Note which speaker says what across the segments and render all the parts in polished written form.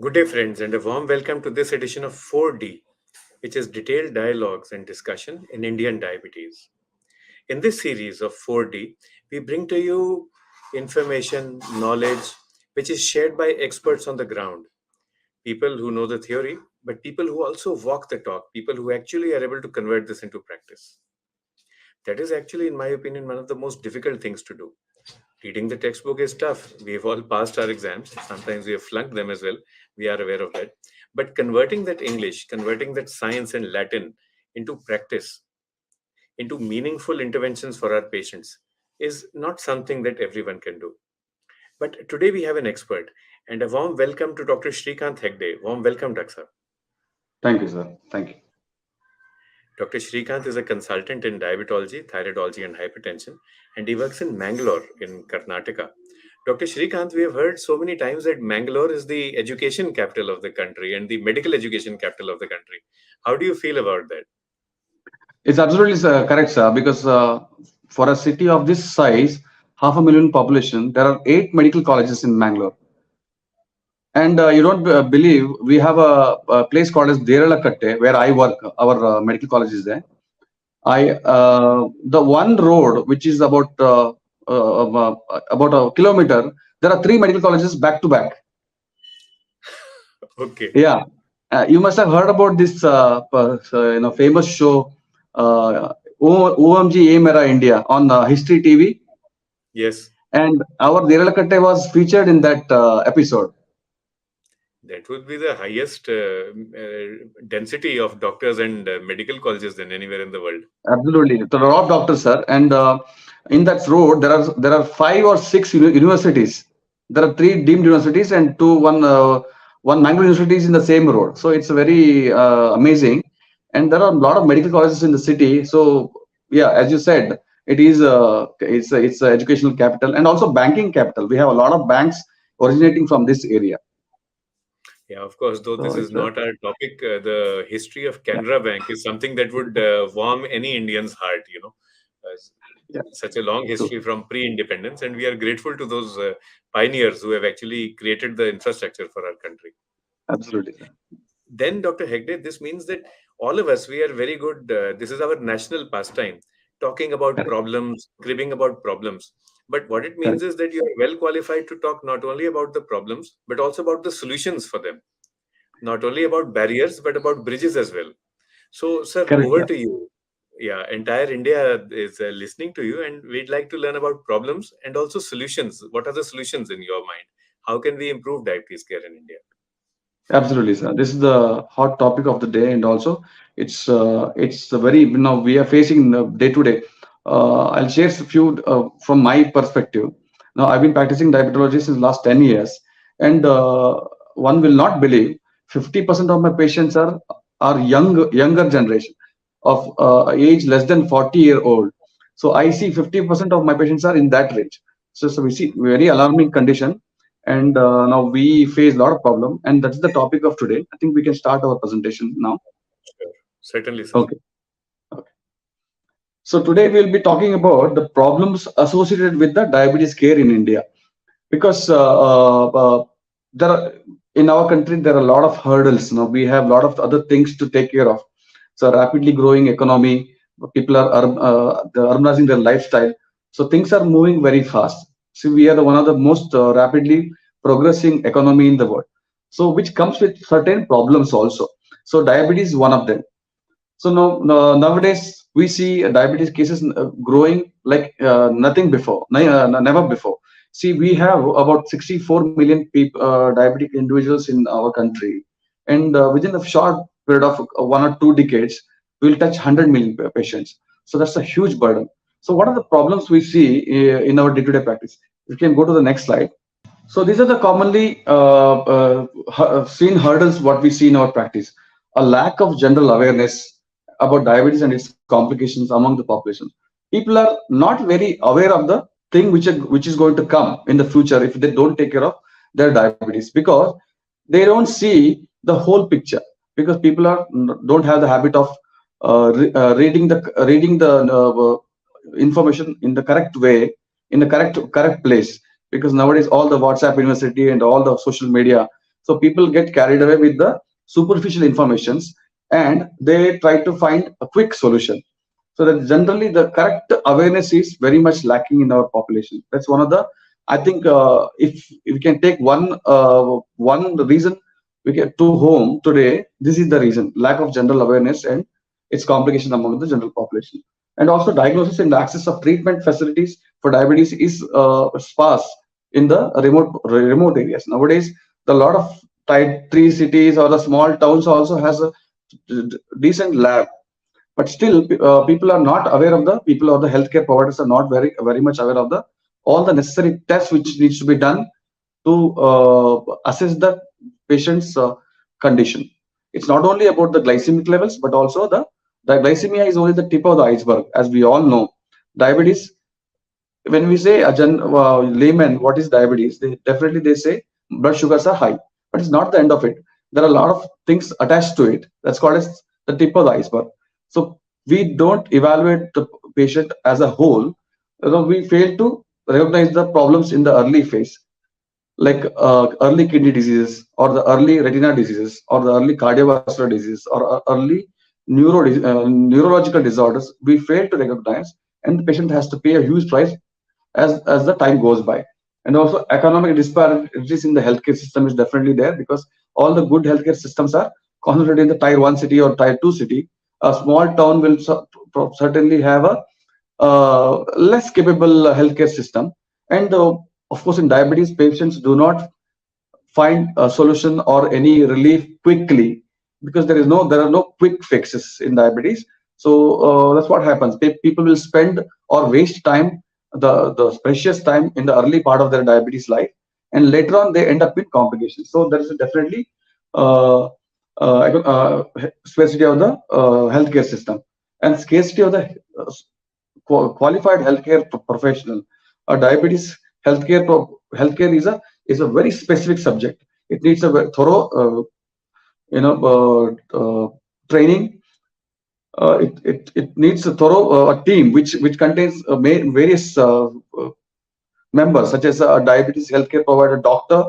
Speaker 1: Good day, friends, and a warm welcome to this edition of 4D, which is Detailed Dialogues and Discussion in Indian Diabetes. In this series of 4D, we bring to you information, knowledge, which is shared by experts on the ground, people who know the theory, but people who also walk the talk, people who actually are able to convert this into practice. That is actually, in my opinion, one of the most difficult things to do. Reading the textbook is tough. We've all passed our exams. Sometimes we have flunked them as well. We are aware of that. But converting that English, converting that science and Latin into practice, into meaningful interventions for our patients, is not something that everyone can do. But today we have an expert, and a warm welcome to Dr. Shrikant Hegde. Warm welcome, Dr.
Speaker 2: Thank you, sir. Thank you.
Speaker 1: Dr. Shrikant is a consultant in diabetology, thyroidology, and hypertension, and he works in Mangalore in Karnataka. Dr. Shrikant, we have heard so many times that Mangalore is the education capital of the country and the medical education capital of the country. How do you feel about that?
Speaker 2: It's absolutely correct, sir, because for a city of this size, 500,000 population, there are 8 medical colleges in Mangalore. And you don't believe we have a place called as Deralakatte, where I work. Our medical college is there. The one road which is about a kilometer, there are 3 medical colleges back to back.
Speaker 1: Okay.
Speaker 2: Yeah, you must have heard about this famous show OMG Mera India on History TV.
Speaker 1: Yes.
Speaker 2: And our Deralakatte was featured in that episode.
Speaker 1: That would be the highest density of doctors and medical colleges than anywhere in the world.
Speaker 2: Absolutely, there are a lot of doctors, sir. And in that road, there are 5 or 6 universities. There are 3 deemed universities and one Mangalore university is in the same road. So it's very amazing. And there are a lot of medical colleges in the city. So yeah, as you said, it's a educational capital and also banking capital. We have a lot of banks originating from this area.
Speaker 1: Yeah, of course, though this
Speaker 2: So
Speaker 1: is
Speaker 2: it's
Speaker 1: not our topic, the history of
Speaker 2: yeah,
Speaker 1: Canara Bank is something that would warm any Indian's heart,
Speaker 2: yeah,
Speaker 1: such a long
Speaker 2: true.
Speaker 1: history from pre-independence, and we are grateful to those pioneers who have actually created the infrastructure for our country.
Speaker 2: Absolutely, sir.
Speaker 1: Then, Dr. Hegde, this means that all of us, we are very good. This is our national pastime, talking about
Speaker 2: Correct,
Speaker 1: problems, cribbing about problems. But what it means
Speaker 2: correct,
Speaker 1: is that you are well qualified to talk not only about the problems, but also about the solutions for them. Not only about barriers, but about bridges as well. So, sir,
Speaker 2: correct,
Speaker 1: over
Speaker 2: sir.
Speaker 1: to you. Yeah, entire India is listening to you, and we'd like to learn about problems and also solutions. What are the solutions in your mind? How can we improve diabetes care in India?
Speaker 2: Absolutely, sir. This is the hot topic of the day, and also it's a very we are facing day to day. I'll share a few from my perspective. Now, I've been practicing diabetology since last 10 years, and one will not believe 50% of my patients are younger generation of age less than 40-year-old. So I see 50% of my patients are in that range. So we see very alarming condition, and now we face a lot of problem, and that's the topic of today. I think we can start our presentation now.
Speaker 1: Sure. Certainly, sir.
Speaker 2: Okay. Okay. So today we'll be talking about the problems associated with the diabetes care in India, because there are, in our country there are a lot of hurdles. We have a lot of other things to take care of. So rapidly growing economy, people are they're urbanizing their lifestyle. So things are moving very fast. So we are one of the most rapidly progressing economy in the world. So which comes with certain problems also. So diabetes is one of them. So nowadays we see diabetes cases growing like nothing before, never before. See, we have about 64 million people, diabetic individuals in our country, and within a short period of 1 or 2 decades, we'll touch 100 million patients. So that's a huge burden. So what are the problems we see in our day-to-day practice? We can go to the next slide. So these are the commonly seen hurdles what we see in our practice. A lack of general awareness about diabetes and its complications among the population. People are not very aware of the thing which is going to come in the future if they don't take care of their diabetes, because they don't see the whole picture, because people don't have the habit of reading the information in the correct way, in the correct place, because nowadays all the WhatsApp university and all the social media, So people get carried away with the superficial informations, and they try to find a quick solution. So that generally the correct awareness is very much lacking in our population. That's one of the, I think, if we can take one reason we get to home today, this is the reason: lack of general awareness and its complication among the general population. And also diagnosis and access of treatment facilities for diabetes is sparse in the remote areas. Nowadays, the lot of tier 3 cities or the small towns also has a decent lab, but still people are not aware of the people, or the healthcare providers are not very much aware of the all the necessary tests which needs to be done to assess the patient's condition. It's not only about the glycemic levels, but also the glycemia is only the tip of the iceberg. As we all know, diabetes, when we say a layman what is diabetes, they say blood sugars are high, but it's not the end of it. There are a lot of things attached to it. That's called as the tip of the iceberg. So we don't evaluate the patient as a whole. We fail to recognize the problems in the early phase, like early kidney diseases, or the early retina diseases, or the early cardiovascular disease, or early neurological disorders. We fail to recognize, and the patient has to pay a huge price as the time goes by. And also economic disparities in the healthcare system is definitely there, because all the good healthcare systems are concentrated in the tier 1 city or tier 2 city. A small town will certainly have a less capable healthcare system. And of course, in diabetes, patients do not find a solution or any relief quickly, because there are no quick fixes in diabetes. So that's what happens. People will spend or waste time, the precious time, in the early part of their diabetes life, and later on they end up with complications. So there is definitely uh, scarcity of the healthcare system, and scarcity of the qualified healthcare professional. Diabetes healthcare is a very specific subject. It needs a very thorough training. It needs a thorough team which contains various members, such as a diabetes healthcare provider, doctor,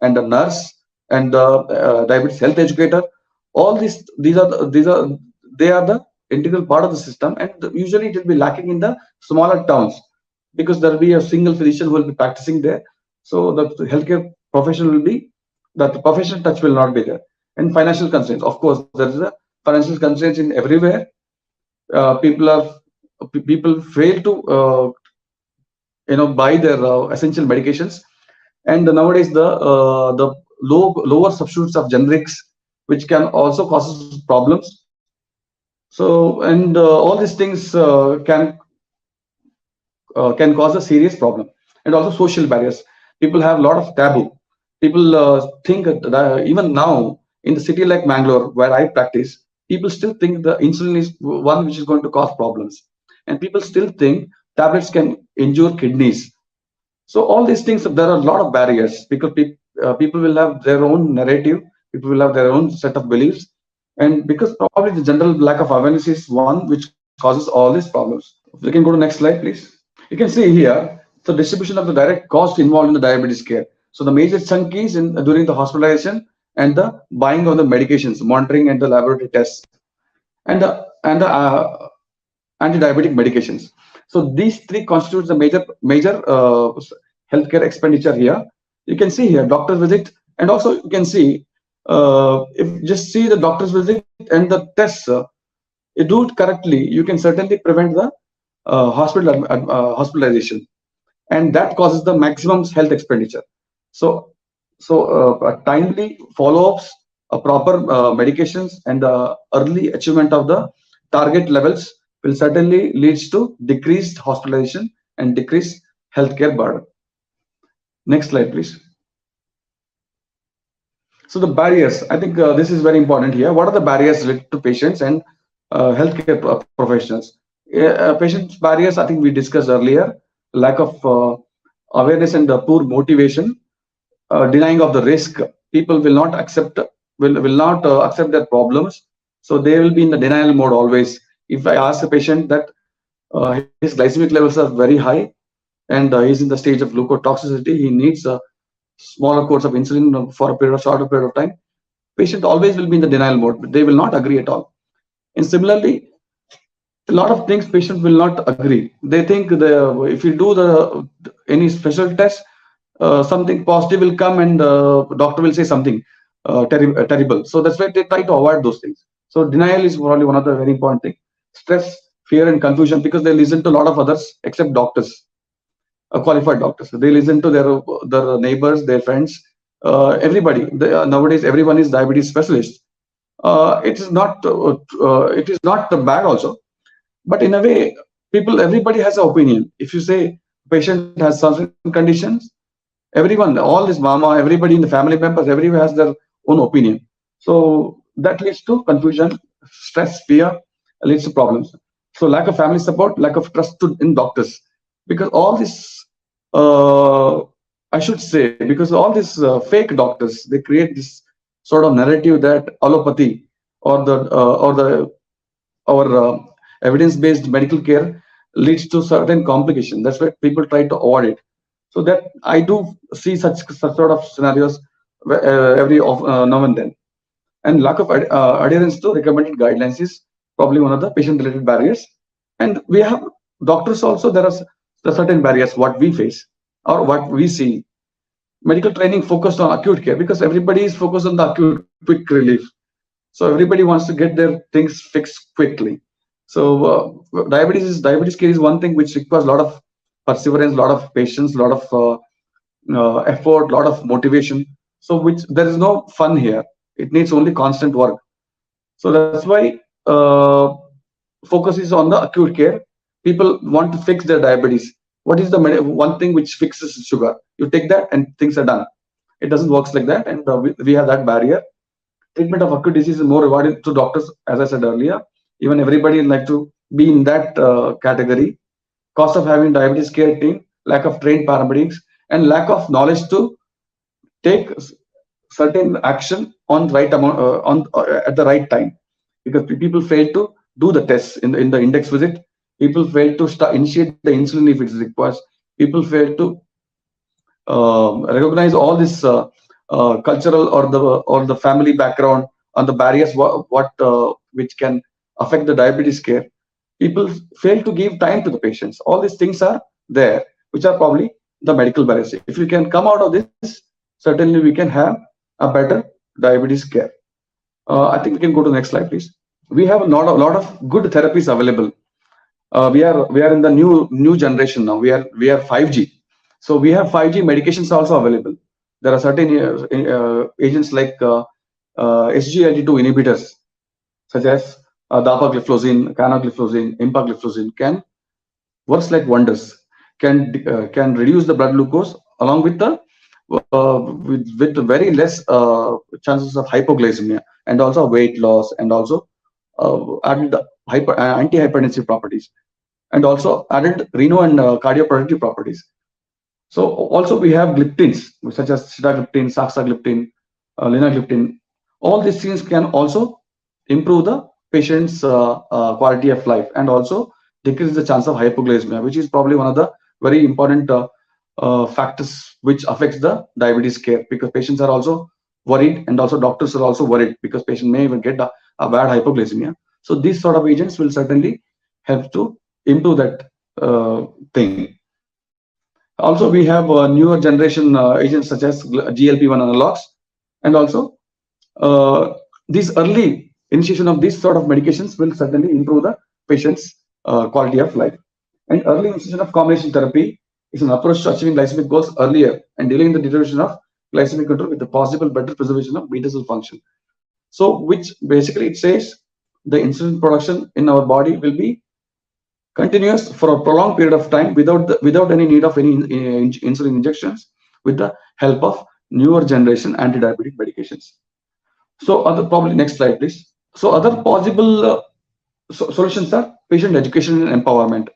Speaker 2: and a nurse, and diabetes health educator. All these are they are the integral part of the system, and usually it will be lacking in the smaller towns, because there will be a single physician who will be practicing there. So the healthcare profession will be that the professional touch will not be there. And financial constraints, of course, there is a financial constraints in everywhere. People fail to buy their essential medications, and nowadays the lower substitutes of generics, which can also cause problems. So, and all these things can cause a serious problem. And also social barriers. People have a lot of taboo. People think that even now in the city like Mangalore, where I practice, people still think the insulin is one which is going to cause problems, and people still think tablets can injure kidneys. So all these things, there are a lot of barriers, because people will have their own narrative, people will have their own set of beliefs, and because probably the general lack of awareness is one which causes all these problems. If we can go to next slide, please. You can see here the distribution of the direct cost involved in the diabetes care. So the major chunk is in during the hospitalization and the buying of the medications, monitoring, and the laboratory tests, and the anti-diabetic medications. So these three constitutes the major healthcare expenditure here. You can see here doctor's visit, and also you can see if just see the doctor's visit and the tests. You do it correctly, you can certainly prevent the hospitalization, and that causes the maximum health expenditure. So, timely follow-ups, proper medications, and the early achievement of the target levels will certainly leads to decreased hospitalization and decreased healthcare burden. Next slide, please. So the barriers, I think this is very important here. What are the barriers related to patients and healthcare professionals? Patients barriers, I think we discussed earlier: lack of awareness and poor motivation, denying of the risk. People will not accept accept their problems, so they will be in the denial mode always. If I ask a patient that his glycemic levels are very high, and he's in the stage of glucotoxicity, he needs smaller course of insulin for a shorter period of time, patient always will be in the denial mode. They will not agree at all. And similarly, a lot of things patient will not agree. They think if you do the any special test, something positive will come, and doctor will say something terrible. So that's why they try to avoid those things. So denial is probably one of the very important thing. Stress, fear, and confusion, because they listen to a lot of others except doctors, qualified doctors. They listen to their neighbors, their friends, everybody. Nowadays, everyone is diabetes specialist. It is not bad also, but in a way, everybody has an opinion. If you say patient has certain conditions, everyone, all this mama, everybody in the family members, everyone has their own opinion. So that leads to confusion, stress, fear, leads to problems. So lack of family support, lack of trust in doctors, because all this, uh, I should say, because all these fake doctors, they create this sort of narrative that allopathy or the our evidence-based medical care leads to certain complications. That's why people try to avoid it. So that I do see such sort of scenarios every now and then. And lack of adherence to recommended guidelines is probably one of the patient-related barriers. And we have doctors also. There are certain barriers what we face or what we see. Medical training focused on acute care, because everybody is focused on the acute quick relief. So everybody wants to get their things fixed quickly. So diabetes care is one thing which requires a lot of perseverance, a lot of patience, a lot of effort, a lot of motivation. So which there is no fun here. It needs only constant work. So that's why focus is on the acute care. People want to fix their diabetes. What is the one thing which fixes sugar? You take that and things are done. It doesn't work like that, and we have that barrier. Treatment of acute disease is more rewarding to doctors, as I said earlier. Even everybody like to be in that category. Cost of having diabetes care team, lack of trained paramedics, and lack of knowledge to take certain action on right amount on at the right time, because people fail to do the tests in the index visit. People fail to initiate the insulin if it requires. People fail to recognize all this cultural or the family background on the barriers which can affect the diabetes care. People fail to give time to the patients. All these things are there, which are probably the medical barriers. If we can come out of this, certainly we can have a better diabetes care. I think we can go to the next slide, please. We have a lot of good therapies available. We are in the new generation now. We are 5G. So we have 5G medications also available. There are certain agents like SGLT2 inhibitors, such as dapagliflozin, canagliflozin, empagliflozin, can works like wonders. Can reduce the blood glucose along with the with very less chances of hypoglycemia, and also weight loss, and also added anti-hypertensive properties, and also added renal and cardioprotective properties. So also we have gliptins such as sitagliptin, saxagliptin, linagliptin. All these things can also improve the patient's quality of life, and also decrease the chance of hypoglycemia, which is probably one of the very important factors which affects the diabetes care, because patients are also worried, and also doctors are also worried, because patient may even get a bad hypoglycemia. So these sort of agents will certainly help to improve that thing. Also, we have newer generation agents such as GLP-1 analogs, and also these early initiation of these sort of medications will certainly improve the patient's quality of life. And early initiation of combination therapy is an approach to achieving glycemic goals earlier and delaying the deterioration of glycemic control with the possible better preservation of beta cell function. So, which basically it says the insulin production in our body will be continuous for a prolonged period of time without any need of any insulin injections, with the help of newer generation anti-diabetic medications. So other, probably next slide, please. So other possible solutions are patient education and empowerment.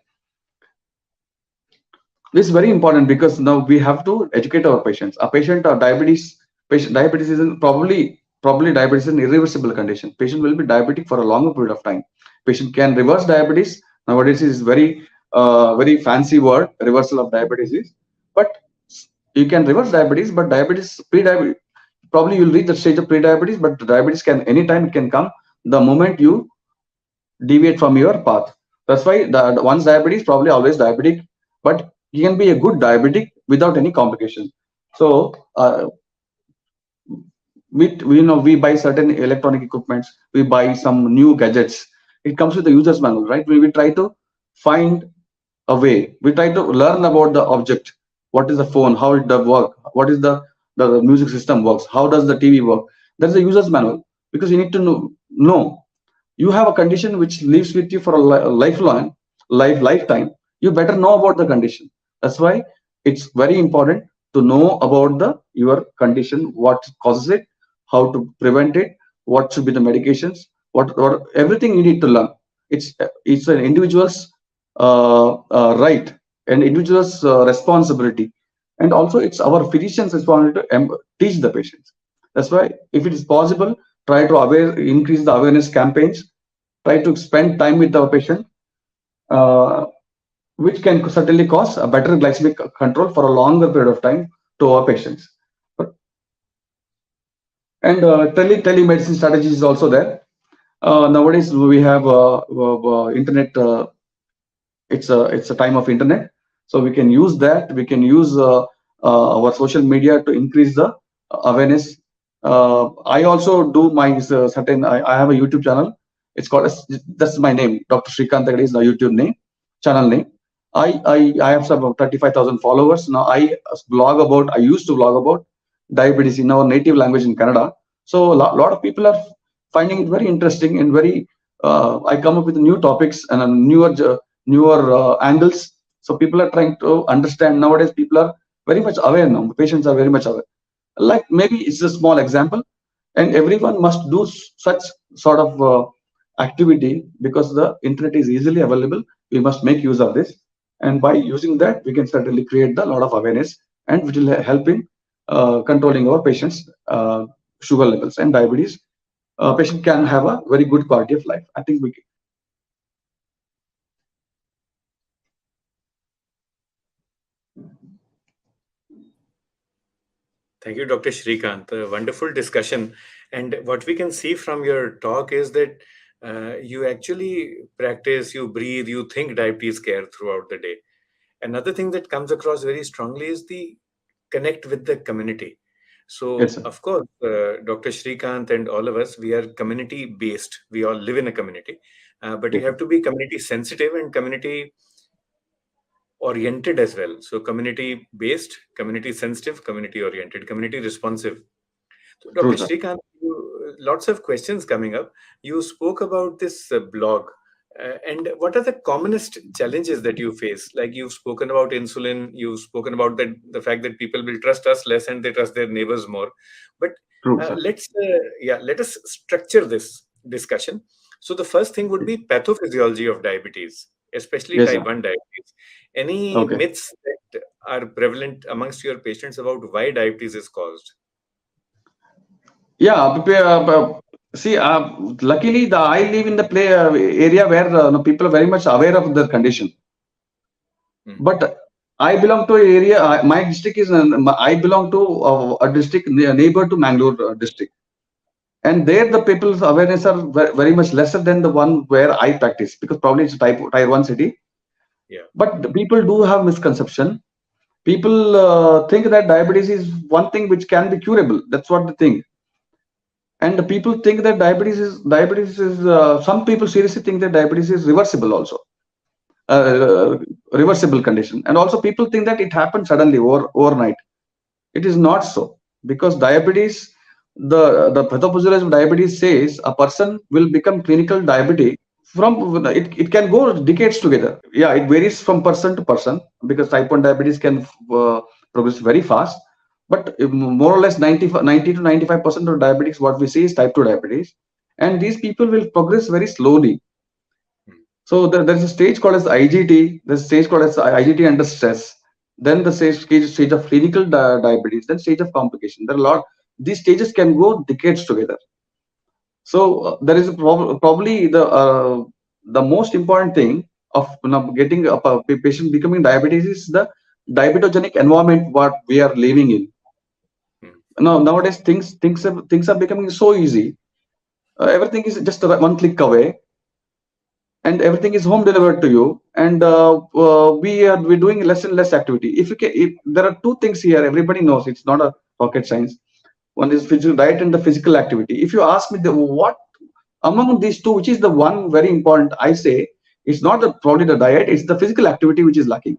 Speaker 2: This is very important, because now we have to educate our patients. A patient or diabetes is probably diabetes is an irreversible condition. Patient will be diabetic for a longer period of time. Patient can reverse diabetes. Nowadays is very fancy word, reversal of diabetes is. But You can reverse diabetes, but diabetes, pre-diabetes, probably you'll reach the stage of pre-diabetes, but diabetes can anytime it can come the moment you deviate from your path. That's why the one's diabetes probably always diabetic, but you can be a good diabetic without any complication. So we buy certain electronic equipments, we buy some new gadgets. It comes with the user's manual, right? We try to find a way. We try to learn about the object. What is the phone? How it does work? What is the music system works? How does the TV work? There's a user's manual because you need to know you have a condition which lives with you for a lifelong lifetime. You better know about the condition. That's why it's very important to know about the your condition, what causes it, how to prevent it, what should be the medications, what everything you need to learn. It's an individual's right, an individual's responsibility, and also it's our physician's responsibility to teach the patients. That's why, if it is possible, try to increase the awareness campaigns, try to spend time with our patient, uh, which can certainly cause a better glycemic control for a longer period of time to our patients. And telemedicine strategies is also there. Nowadays, we have internet. It's a time of internet, so we can use that. We can use our social media to increase the awareness. I also do my certain. I have a YouTube channel. It's called that's my name, Dr. Shrikant Tagade is the YouTube name, channel name. I have some 35,000 followers now. I used to blog about diabetes in our native language in Canada. So a lot of people are finding it very interesting and very. I come up with new topics and newer angles. So people are trying to understand. Nowadays, people are very much aware now. Patients are very much aware. Like, maybe it's a small example, and everyone must do such sort of activity because the internet is easily available. We must make use of this, and by using that, we can certainly create a lot of awareness, and which will help in controlling our patients' sugar levels and diabetes. Patient can have a very good quality of life. I think we.
Speaker 1: Thank you, Dr. Shrikant. A wonderful discussion. And what we can see from your talk is that you actually practice, you breathe, you think diabetes care throughout the day. Another thing that comes across very strongly is the connect with the community.
Speaker 2: Yes,
Speaker 1: So,
Speaker 2: sir.
Speaker 1: of course, Dr. Shrikant and all of us, we are community based. We all live in a community, but you
Speaker 2: Yes, sir.
Speaker 1: have to be community sensitive and community oriented as well. So, community based, community sensitive, community oriented, community responsive. So, Dr.
Speaker 2: True, sir.
Speaker 1: Shrikant, lots of questions coming up. You spoke about this blog. And what are the commonest challenges that you face? Like, you've spoken about insulin, you've spoken about the fact that people will trust us less and they trust their neighbors more. But
Speaker 2: True, sir.
Speaker 1: let us structure this discussion. So the first thing would be pathophysiology of diabetes, especially
Speaker 2: Yes,
Speaker 1: type
Speaker 2: sir.
Speaker 1: 1 diabetes. Any
Speaker 2: Okay.
Speaker 1: myths that are prevalent amongst your patients about why diabetes is caused?
Speaker 2: Yeah, see, luckily I live in the area where people are very much aware of their condition.
Speaker 1: Hmm.
Speaker 2: But I belong to an area. My district is. I belong to a district neighbor to Mangalore district, and there the people's awareness are very much lesser than the one where I practice, because probably it's a tier one city.
Speaker 1: Yeah.
Speaker 2: But the people do have misconception. People think that diabetes is one thing which can be curable. That's what they think. And the people think that diabetes is some people seriously think that diabetes is reversible also, uh, reversible condition. And also people think that it happens suddenly overnight. It is not so, because diabetes, the pathophysiology of diabetes says a person will become clinical diabetic from it can go decades together. Yeah, it varies from person to person, because type 1 diabetes can progress very fast. But more or less 90 to 95% of diabetics, what we see is type 2 diabetes, and these people will progress very slowly.
Speaker 1: Hmm.
Speaker 2: So there's a stage called as IGT. There's a stage called as IGT under stress. Then the stage of clinical diabetes. Then stage of complication. There are a lot. These stages can go decades together. So there is probably the most important thing of getting a patient becoming diabetes is the diabetogenic environment what we are living in.
Speaker 1: Hmm.
Speaker 2: Now nowadays things are becoming so easy. Everything is just one click away, and everything is home delivered to you. And we're doing less and less activity. If there are two things here, everybody knows it's not a rocket science. One is physical diet and the physical activity. If you ask me what among these two, which is the one very important, I say it's not probably the diet, it's the physical activity which is lacking.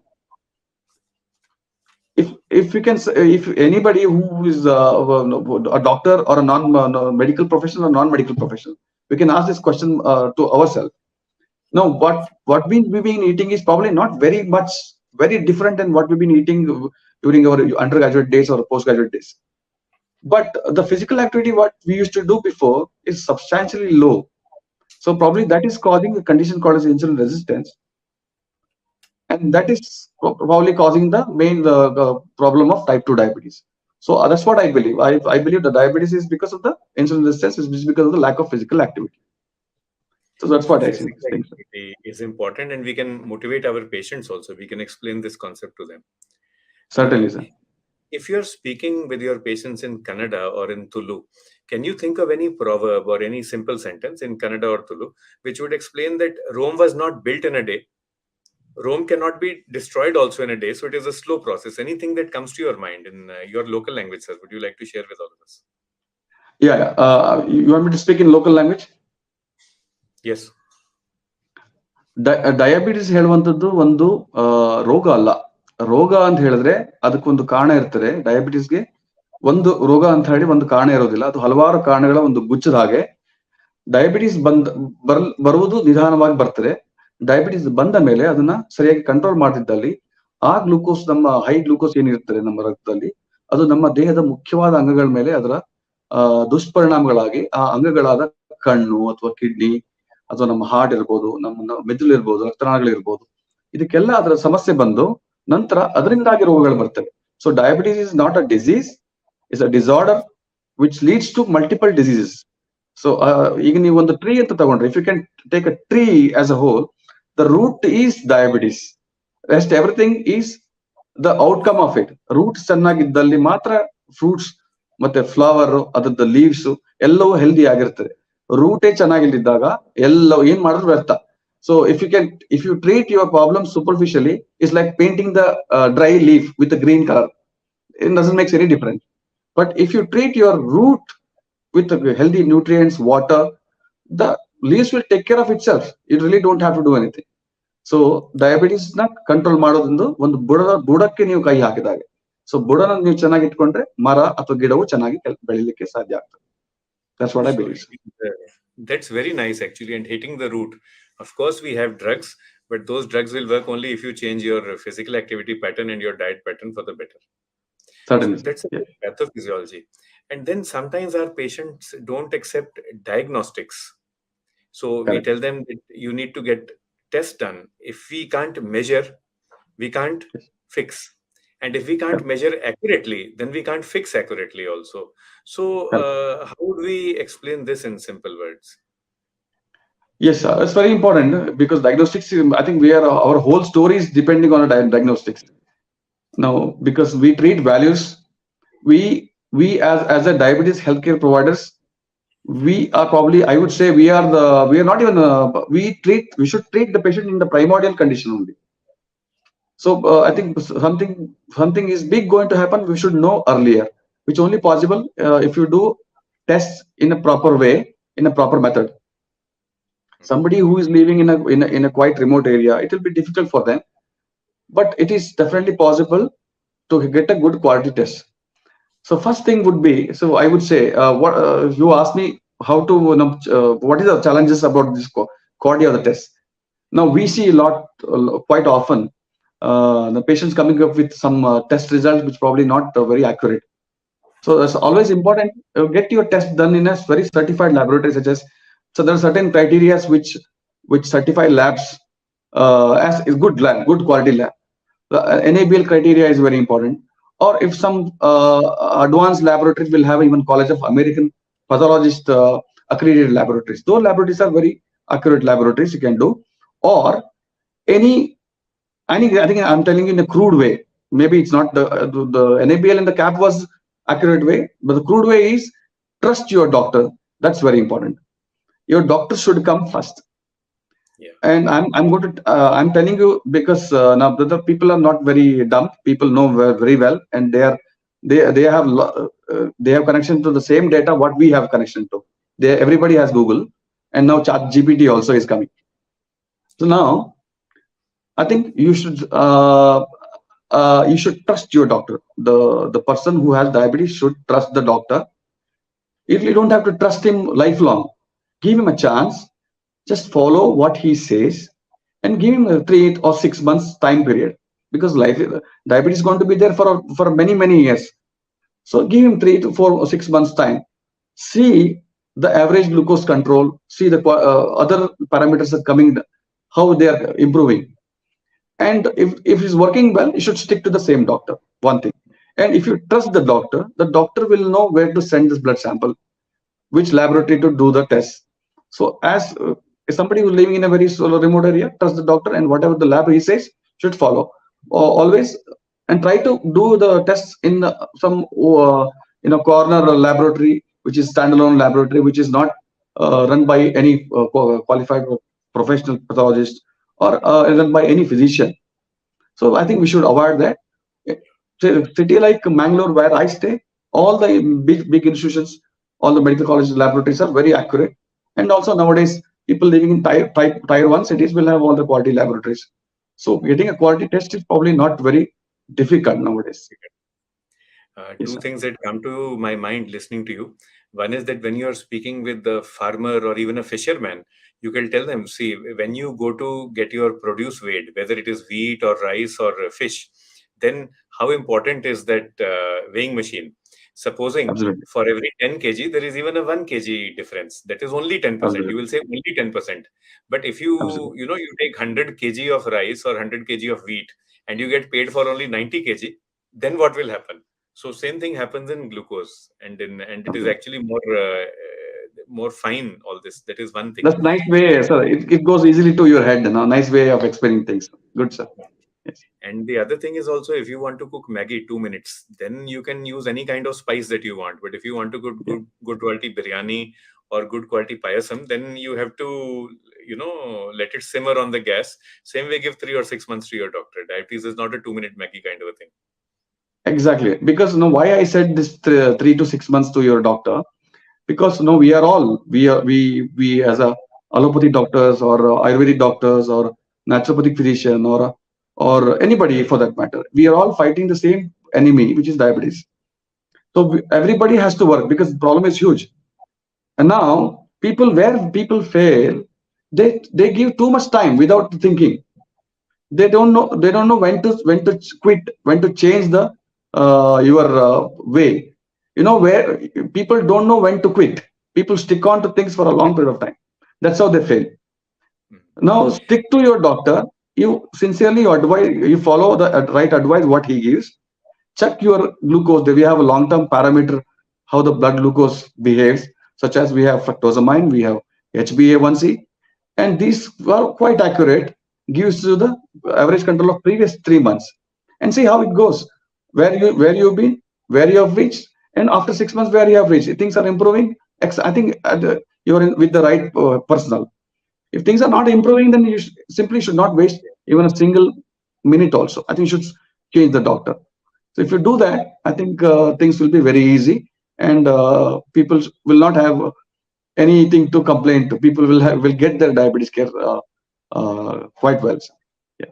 Speaker 2: If we can if anybody who is a doctor or a non medical professional or non-medical professional, we can ask this question to ourselves. Now what we've been eating is probably not very different than what we've been eating during our undergraduate days or postgraduate days, but the physical activity what we used to do before is substantially low. So probably that is causing a condition called as insulin resistance, and that is probably causing the main problem of type 2 diabetes. So that's what I believe. I believe the diabetes is because of the insulin resistance, is because of the lack of physical activity. So that's
Speaker 1: So
Speaker 2: what I see.
Speaker 1: physical activity is important, and we can motivate our patients also. We can explain this concept to them. Uh,
Speaker 2: Certainly, sir.
Speaker 1: if you're speaking with your patients in Kannada or in Tulu, can you think of any proverb or any simple sentence in Kannada or Tulu which would explain that Rome was not built in a day? Rome cannot be destroyed also in a day, so it is a slow process. Anything that comes to your mind in your local language, sir, would you like to share with all of us?
Speaker 2: Yeah. You want me to speak in local language?
Speaker 1: Yes.
Speaker 2: Diabetes ಹೇಳುವಂಥದ್ದು ಒಂದು ರೋಗ ಅಲ್ಲ. ರೋಗ ಅಂತ ಹೇಳಿದ್ರೆ ಅದಕ್ಕೊಂದು ಕಾರಣ ಇರ್ತದೆ. ಡಯಾಬಿಟಿಸ್ಗೆ ಒಂದು ರೋಗ ಅಂತ ಹೇಳಿ ಒಂದು ಕಾರಣ ಇರೋದಿಲ್ಲ, ಅದು ಹಲವಾರು ಕಾರಣಗಳ ಒಂದು ಗುಚ್ಚದ ಹಾಗೆ. ಡಯಾಬಿಟಿಸ್ ಬರುವುದು ನಿಧಾನವಾಗಿ ಬರ್ತದೆ. ಡಯಾಬಿಟಿಸ್ ಬಂದ ಮೇಲೆ ಅದನ್ನ ಸರಿಯಾಗಿ ಕಂಟ್ರೋಲ್ ಮಾಡ್ತಿದ್ದಲ್ಲಿ ಆ ಗ್ಲೂಕೋಸ್, ನಮ್ಮ ಹೈ ಗ್ಲೂಕೋಸ್ ಏನಿರ್ತದೆ ನಮ್ಮ ರಕ್ತದಲ್ಲಿ, ಅದು ನಮ್ಮ ದೇಹದ ಮುಖ್ಯವಾದ ಅಂಗಗಳ ಮೇಲೆ ಅದರ ದುಷ್ಪರಿಣಾಮಗಳಾಗಿ ಆ ಅಂಗಗಳಾದ ಕಣ್ಣು ಅಥವಾ ಕಿಡ್ನಿ ಅಥವಾ ನಮ್ಮ ಹಾರ್ಟ್ ಇರ್ಬೋದು, ನಮ್ಮ ಮೆದುಳು ಇರ್ಬೋದು, ರಕ್ತನಾಳಗಳಿರ್ಬೋದು, ಇದಕ್ಕೆಲ್ಲ ಅದರ ಸಮಸ್ಯೆ ಬಂದು ನಂತರ ಅದರಿಂದಾಗಿ ರೋಗಗಳು ಬರ್ತವೆ. So diabetes is not a disease, is a disorder which leads to multiple diseases. So ಈಗ ನೀವು ಒಂದು ಟ್ರೀ ಅಂತ ತಗೊಂಡ್ರೆ, if you can take a tree as a whole, the root is diabetes, rest everything is the outcome of it. Roots ಚೆನ್ನಾಗಿದ್ದಲ್ಲಿ ಮಾತ್ರ fruits ಮತ್ತೆ flower, ಅದ್ರದ್ದು leaves ಎಲ್ಲವೂ ಹೆಲ್ದಿ ಆಗಿರ್ತದೆ. ರೂಟೇ ಚೆನ್ನಾಗಿಲ್ದಿದ್ದಾಗ ಎಲ್ಲ ಏನ್ ಮಾಡಿದ್ರು ವ್ಯರ್ಥ. So if you treat your problem superficially, it's like painting the dry leaf with green colour. It doesn't makes any difference. But if you treat your root with healthy nutrients, water, the leaves will take care of itself. You really don't have to do anything. So diabetes ನ control ಮಾಡೋದ್ರಿಂದ ಒಂದು ಬುಡಕ್ಕೆ ನೀವು ಕೈ ಹಾಕಿದಾಗೆ. So ಬುಡನ ನೀವು ಚೆನ್ನಾಗಿ ಇಟ್ಕೊಂಡ್ರೆ ಮರ ಅಥವಾ ಗಿಡವು ಚೆನ್ನಾಗಿ ಬೆಳಿಲಿಕ್ಕೆ ಸಾಧ್ಯ ಆಗ್ತದೆ. That's what I believe.
Speaker 1: That's very nice actually, and hitting the root. Of course, we have drugs, but those drugs will work only if you change your physical activity pattern and your diet pattern for the better.
Speaker 2: Certainly.
Speaker 1: So that's a pathophysiology. And then sometimes our patients don't accept diagnostics. So we tell them that you need to get tests done. If we can't measure, we can't fix. And if we can't measure accurately, then we can't fix accurately also. So how would we explain this in simple words?
Speaker 2: Yes, it's very important because diagnostics, I think our whole story is depending on a diagnostics. Now, because we treat values, we as a diabetes healthcare providers, we are probably, I would say, we are not even we should treat the patient in the primordial condition only. So I think something is big going to happen, we should know earlier, which only possible if you do tests in a proper way, in a proper method. Somebody who is living in a quite remote area, it will be difficult for them, but it is definitely possible to get a good quality test. So first thing would be, so I would say, what you asked me how to, what is the challenges about this quality of the test. Now we see a lot, quite often, the patients coming up with some test results which probably not very accurate. So that's always important. Get your test done in a very certified laboratory, such as, so there are certain criteria which certify labs as is good lab, good quality lab. The NABL criteria is very important. Or if some advanced laboratories will have even College of American Pathologist accredited laboratories. Those laboratories are very accurate laboratories you can do. Or I think I'm telling you in a crude way. maybe it's not the NABL and the cap was accurate way, but the crude way is trust your doctor. That's very important. Your doctor should come first.
Speaker 1: Yeah.
Speaker 2: And I'm going to I'm telling you because now the people are not very dumb. People know very well, and they have connection to the same data what we have connection to. Everybody has Google, and now Chat GPT also is coming. So now I think you should trust your doctor. The person who has diabetes should trust the doctor. If you don't have to trust him lifelong, give him a chance. Just follow what he says and give him a 3 or 6 months time period, because diabetes is going to be there for many years. So give him 3 to 4 or 6 months time. See the average glucose control. See the other parameters are coming, how they are improving. And if he's working well, you should stick to the same doctor. One thing. And if you trust the doctor will know where to send this blood sample, which laboratory to do the test. So as somebody who's living in a very solo remote area, trust the doctor, and whatever the lab he says should follow always, and try to do the tests in some corner laboratory, which is standalone laboratory, which is not run by any qualified professional pathologist, or run by any physician. So I think we should avoid that. City like Mangalore, where I stay, all the big institutions, all the medical colleges, laboratories are very accurate. And also nowadays, people living in tier one cities will have all the quality laboratories. So getting a quality test is probably not very difficult nowadays. Yes,
Speaker 1: Two
Speaker 2: sir.
Speaker 1: things that come to my mind listening to you. One is that when you're speaking with the farmer or even a fisherman, you can tell them, see, when you go to get your produce weighed, whether it is wheat or rice or fish, then how important is that weighing machine? Supposing
Speaker 2: Absolutely,
Speaker 1: for every 10 kg, there is even a 1 kg difference. That is only 10%. You
Speaker 2: absolutely,
Speaker 1: will say only 10%. But if you,
Speaker 2: absolutely,
Speaker 1: you take 100 kg of rice or 100 kg of wheat and you get paid for only 90 kg, then what will happen? So same thing happens in glucose, and it is
Speaker 2: absolutely.
Speaker 1: actually more fine. All this, that is one thing.
Speaker 2: That's nice way, sir. It goes easily to your head. No? Nice way of explaining things. Good, sir. Yes,
Speaker 1: And the other thing is also, if you want to cook Maggie 2 minutes, then you can use any kind of spice that you want. But if you want to cook
Speaker 2: yeah,
Speaker 1: good quality biryani or good quality payasam, then you have to let it simmer on the gas. Same way, give 3 or 6 months to your doctor. Diabetes is not a 2 minute Maggie kind of a thing.
Speaker 2: exactly. Because why I said this 3 to 6 months to your doctor, because we are all we as a allopathy doctors, or ayurvedic doctors, or naturopathic physician, or anybody for that matter, we are all fighting the same enemy, which is diabetes. So everybody has to work, because the problem is huge. And now where people fail, they give too much time without thinking. They don't know when to quit, when to change the your way. Where people don't know when to quit. People stick on to things for a long period of time. That's how they fail.
Speaker 1: Mhm.
Speaker 2: Now stick to your doctor. You sincerely advise, you follow the right advice what he gives. Check your glucose. We have a long-term parameter how the blood glucose behaves, such as we have fructosamine, we have HbA1c, and these are quite accurate. Gives you the average control of previous 3 months, and see how it goes. Where you've been, where you have reached, and after 6 months where you have reached. Things are improving. I think you're with the right personnel. If things are not improving, then you simply should not waste even a single minute. Also, I think you should change the doctor. So if you do that, I think things will be very easy, and people will not have anything to complain to. People will get their diabetes care quite well. Yeah.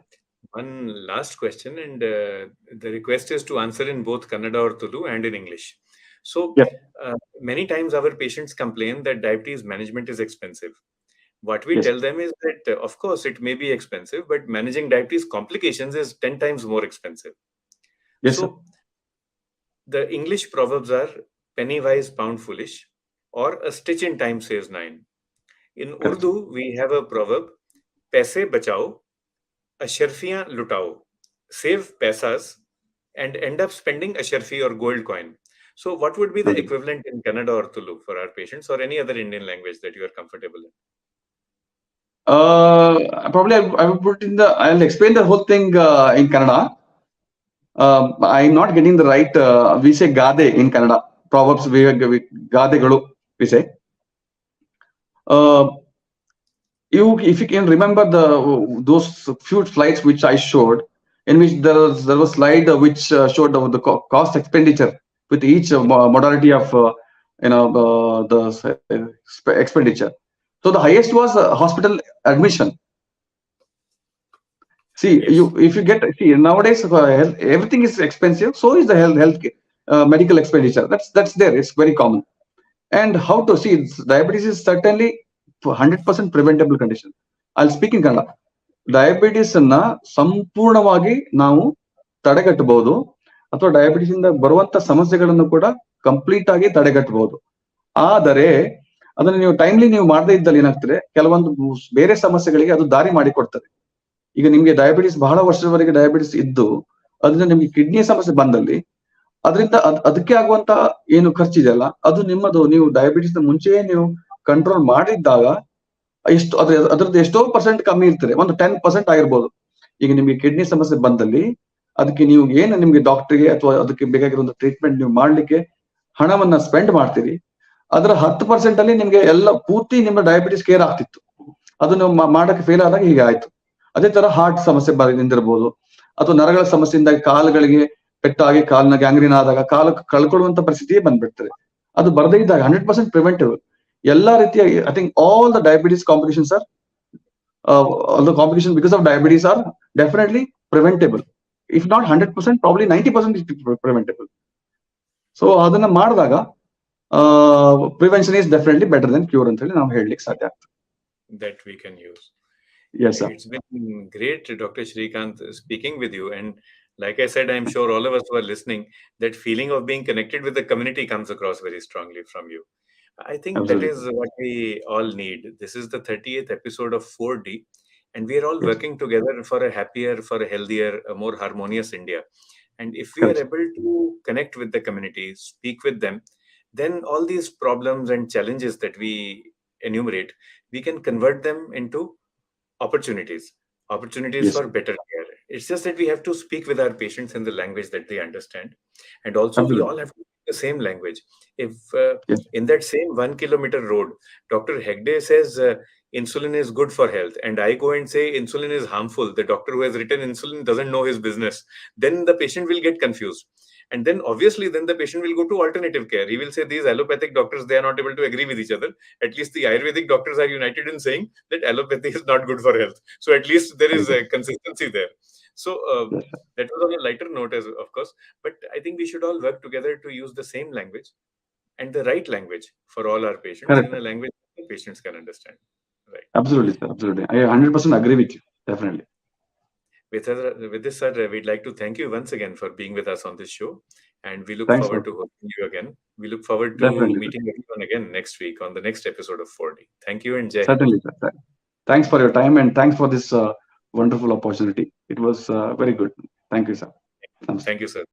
Speaker 1: One last question, and the request is to answer in both Kannada or Tulu and in English. So,
Speaker 2: Yes.
Speaker 1: many times our patients complain that diabetes management is expensive. What we
Speaker 2: Yes.
Speaker 1: tell them is that, of course, it may be expensive, but managing diabetes complications is 10 times more expensive.
Speaker 2: Yes, sir.
Speaker 1: So, the English proverbs are penny wise, pound foolish, or a stitch in time saves nine. In
Speaker 2: Correct.
Speaker 1: Urdu, we have a proverb, पैसे बचाओ अशर्फियां लुटाओ, save pesas and end up spending a sharfi or gold coin. So, what would be the
Speaker 2: Okay.
Speaker 1: equivalent in Kannada or Tulu for our patients, or any other Indian language that you are comfortable in?
Speaker 2: Probably I will put in the. I'll explain the whole thing in Kannada. I'm not getting the right. We say gade in Kannada. Proverbs, gadegalu, we say. Uh, if you can remember those few slides which I showed, in which there was slide which showed the cost expenditure with each modality of the expenditure. So the highest was hospital admission. See,
Speaker 1: Yes.
Speaker 2: if you get, see, nowadays everything is expensive. So is the health medical expenditure. That's there. It's very common. And how to see diabetes is certainly 100% preventable condition. I'll speak in Kannada. Diabetes ಅನ್ನ ಸಂಪೂರ್ಣವಾಗಿ ನಾವು ತಡೆಗಟ್ಟಬಹುದು, ಅಥವಾ diabetes ಇಂದ ಬರುವಂತ ಸಮಸ್ಯೆಗಳನ್ನು ಕೂಡ complete ಆಗಿ ತಡೆಗಟ್ಟಬಹುದು. ಆದರೆ ಅದನ್ನ ನೀವು ಟೈಮ್ಲಿ ನೀವು ಮಾಡದೇ ಇದ್ದಲ್ಲಿ ಏನಾಗ್ತದೆ, ಕೆಲವೊಂದು ಬೇರೆ ಸಮಸ್ಯೆಗಳಿಗೆ ಅದು ದಾರಿ ಮಾಡಿಕೊಡ್ತದೆ. ಈಗ ನಿಮ್ಗೆ ಡಯಾಬಿಟಿಸ್ ಬಹಳ ವರ್ಷದವರೆಗೆ ಡಯಾಬಿಟಿಸ್ ಇದ್ದು ಅದರಿಂದ ನಿಮ್ಗೆ ಕಿಡ್ನಿ ಸಮಸ್ಯೆ ಬಂದಲ್ಲಿ, ಅದರಿಂದ ಅದಕ್ಕೆ ಆಗುವಂತ ಏನು ಖರ್ಚಿದೆಯಲ್ಲ, ಅದು ನಿಮ್ಮದು ನೀವು ಡಯಾಬಿಟಿಸ್ ಮುಂಚೆಯೇ ನೀವು ಕಂಟ್ರೋಲ್ ಮಾಡಿದ್ದಾಗ ಎಷ್ಟು ಅದ್ರದ್ದು ಎಷ್ಟೋ ಪರ್ಸೆಂಟ್ ಕಮ್ಮಿ ಇರ್ತದೆ, ಒಂದು 10% ಆಗಿರ್ಬೋದು. ಈಗ ನಿಮ್ಗೆ ಕಿಡ್ನಿ ಸಮಸ್ಯೆ ಬಂದಲ್ಲಿ ಅದಕ್ಕೆ ನೀವು ಏನು ನಿಮ್ಗೆ ಡಾಕ್ಟರ್ಗೆ ಅಥವಾ ಅದಕ್ಕೆ ಬೇಕಾಗಿರೋ ಟ್ರೀಟ್ಮೆಂಟ್ ನೀವು ಮಾಡ್ಲಿಕ್ಕೆ ಹಣವನ್ನ ಸ್ಪೆಂಡ್ ಮಾಡ್ತೀರಿ, ಅದರ 10% ಅಲ್ಲಿ ನಿಮ್ಗೆ ಎಲ್ಲ ಪೂರ್ತಿ ನಿಮ್ಮ ಡಯಾಬಿಟಿಸ್ ಕೇರ್ ಆಗ್ತಿತ್ತು. ಅದು ನೀವು ಮಾಡಕ್ಕೆ ಫೇಲ್ ಆದಾಗ ಹೀಗೆ ಆಯ್ತು. ಅದೇ ತರ ಹಾರ್ಟ್ ಸಮಸ್ಯೆ ಬಂದಿರ್ಬೋದು, ಅಥವಾ ನರಗಳ ಸಮಸ್ಯೆಯಿಂದ ಕಾಲುಗಳಿಗೆ ಪೆಟ್ಟಾಗಿ ಕಾಲಿನ ಗ್ಯಾಂಗ್ರೀನ್ ಆದಾಗ ಕಾಲು ಕಳ್ಕೊಳ್ಳುವಂತ ಪರಿಸ್ಥಿತಿಯೇ ಬಂದ್ಬಿಡ್ತದೆ. ಅದು ಬರದೇ ಇದ್ದಾಗ 100% ಪ್ರಿವೆಂಟಿವ್. ಎಲ್ಲಾ ರೀತಿಯ, I think all the diabetes complications are all the complications because of diabetes are definitely preventable. If not 100%, probably 90% is preventable. So ಅದನ್ನ ಮಾಡಿದಾಗ prevention is definitely better then cure ಅಂತ ಹೇಳಿ ನಾವು ಹೇಳಲಿಕ್ಕೆ ಸಾಧ್ಯ ಆಗ್ತದೆ.
Speaker 1: That we can use.
Speaker 2: Yes, sir.
Speaker 1: It's been great, Dr. Shrikant, speaking with you. And like I said, I'm sure all of us who are listening, that feeling of being connected with the community comes across very strongly from you. I think that
Speaker 2: Absolutely.
Speaker 1: is what we all need. This is the 30th episode of 4D, and we are all
Speaker 2: Yes.
Speaker 1: working together for a happier, for a healthier, a more harmonious India. And if we are
Speaker 2: Correct.
Speaker 1: able to connect with the community, speak with them, then all these problems and challenges that we enumerate, we can convert them into opportunities
Speaker 2: Yes.
Speaker 1: for better care. It's just that we have to speak with our patients in the language that they understand, and also we
Speaker 2: Absolutely.
Speaker 1: all have to speak the same language. If
Speaker 2: Yes.
Speaker 1: in that same 1 kilometer road, Dr. Hegde says insulin is good for health, and I go and say insulin is harmful, the doctor who has written insulin doesn't know his business, then the patient will get confused. And then obviously then the patient will go to alternative care. He will say these allopathic doctors, they are not able to agree with each other. At least the Ayurvedic doctors are united in saying that allopathy is not good for health. So at least there is a consistency there. So
Speaker 2: Yes, sir.
Speaker 1: that was on a lighter note, as of course, but I think we should all work together to use the same language and the right language for all our patients,
Speaker 2: Correct.
Speaker 1: in a language the patients can understand. Right.
Speaker 2: Absolutely, sir. Absolutely. I 100% agree with you. Definitely.
Speaker 1: With this, sir, we'd like to thank you once again for being with us on this show, and we look
Speaker 2: Thanks, sir.
Speaker 1: forward to hosting you again. We look forward to
Speaker 2: Definitely, sir.
Speaker 1: meeting everyone again next week on the next episode of 4D. Thank you and Jai Hind.
Speaker 2: Certainly, sir. Thanks for your time and thanks for this wonderful opportunity. It was very good. Thank you, sir. Namaste.
Speaker 1: Thank you, sir.